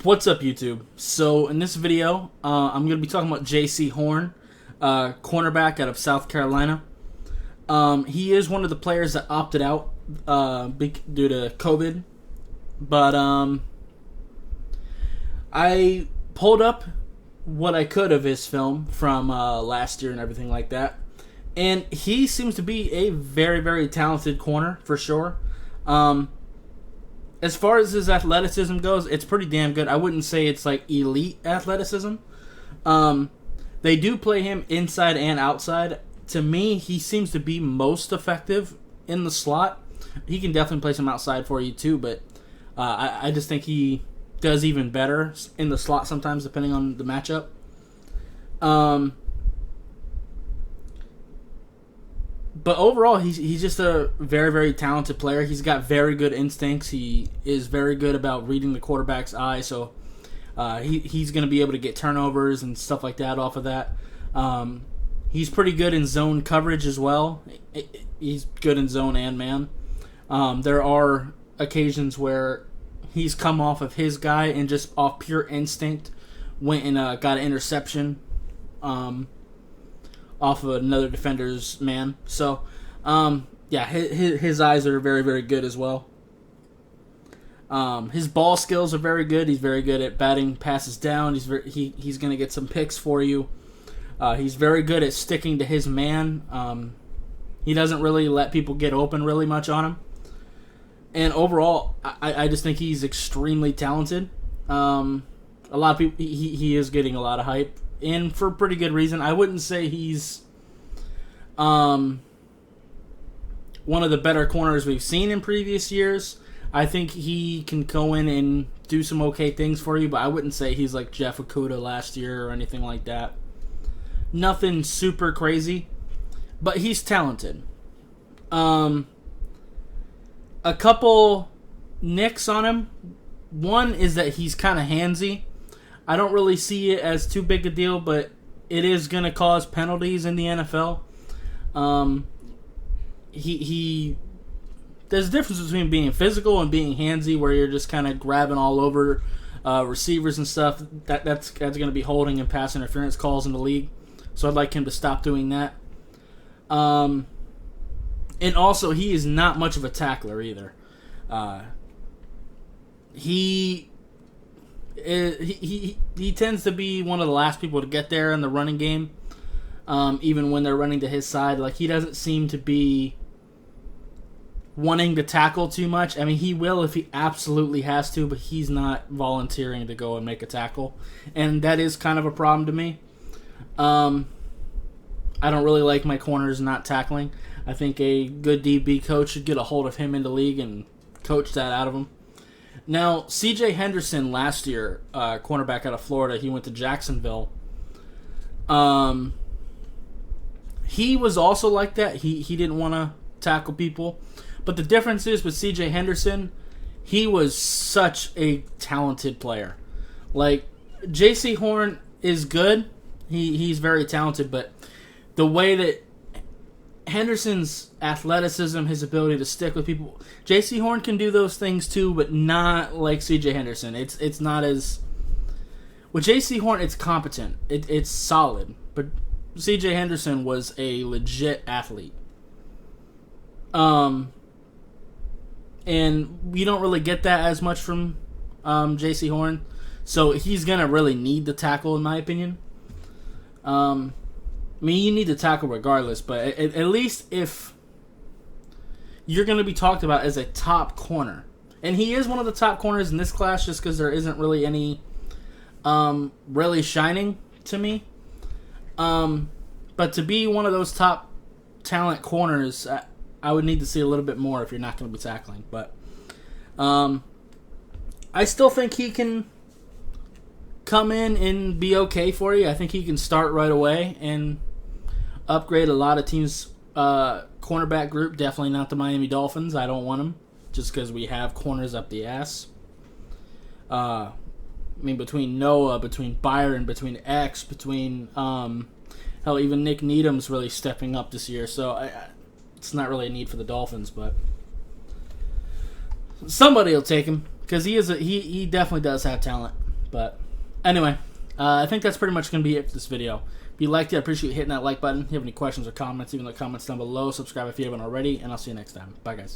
What's up, YouTube? So in this video, I'm going to be talking about Jaycee Horn, cornerback out of South Carolina. He is one of the players that opted out due to COVID, but I pulled up what I could of his film from last year and everything like that, and he seems to be a very, very talented corner for sure. As far as his athleticism goes, it's pretty damn good. I wouldn't say it's like elite athleticism. They do play him inside and outside. To me, he seems to be most effective in the slot. He can definitely play some outside for you too, but I just think he does even better in the slot sometimes, depending on the matchup. But overall, he's just a very, very talented player. He's got very good instincts. He is very good about reading the quarterback's eye, so he's going to be able to get turnovers and stuff like that off of that. He's pretty good in zone coverage as well. He's good in zone and man. There are occasions where he's come off of his guy and just off pure instinct went and got an interception off of another defender's man. So, his eyes are very, very good as well. His ball skills are very good. He's very good at batting passes down. He's going to get some picks for you. He's very good at sticking to his man. He doesn't really let people get open really much on him. And overall, I just think he's extremely talented. A lot of people, he is getting a lot of hype, and for pretty good reason. I wouldn't say he's one of the better corners we've seen in previous years. I think he can go in and do some okay things for you, but I wouldn't say he's like Jeff Okudah last year or anything like that. Nothing super crazy, but he's talented. A couple nicks on him. One is that he's kind of handsy. I don't really see it as too big a deal, but it is going to cause penalties in the NFL. There's a difference between being physical and being handsy, where you're just kind of grabbing all over receivers and stuff. That's going to be holding and pass interference calls in the league. So I'd like him to stop doing that. And also, he is not much of a tackler either. He tends to be one of the last people to get there in the running game, even when they're running to his side. Like, he doesn't seem to be wanting to tackle too much. I mean, he will if he absolutely has to, but he's not volunteering to go and make a tackle, and that is kind of a problem to me. I don't really like my corners not tackling. I think a good DB coach should get a hold of him in the league and coach that out of him. Now, C.J. Henderson last year, cornerback out of Florida, he went to Jacksonville. He was also like that. He didn't want to tackle people. But the difference is with C.J. Henderson, he was such a talented player. Like, Jaycee Horn is good. He's very talented, but the way that Henderson's athleticism, his ability to stick with people, Jaycee Horn can do those things too, but not like C.J. Henderson. It's not as... With Jaycee Horn, it's competent. It's solid. But C.J. Henderson was a legit athlete. And we don't really get that as much from Jaycee Horn. So he's going to really need the tackle, in my opinion. I mean, you need to tackle regardless, but at least if you're going to be talked about as a top corner, and he is one of the top corners in this class just because there isn't really any really shining to me. But to be one of those top talent corners, I would need to see a little bit more if you're not going to be tackling. But I still think he can come in and be okay for you. I think he can start right away and upgrade a lot of teams' cornerback group. Definitely not the Miami Dolphins. I don't want them just because we have corners up the ass. I mean, between Noah, between Byron, between X, between hell, even Nick Needham's really stepping up this year. So it's not really a need for the Dolphins, but somebody will take him. because he definitely does have talent. But anyway, I think that's pretty much going to be it for this video. If you liked it, I appreciate you hitting that like button. If you have any questions or comments, leave in the comments down below. Subscribe if you haven't already, and I'll see you next time. Bye, guys.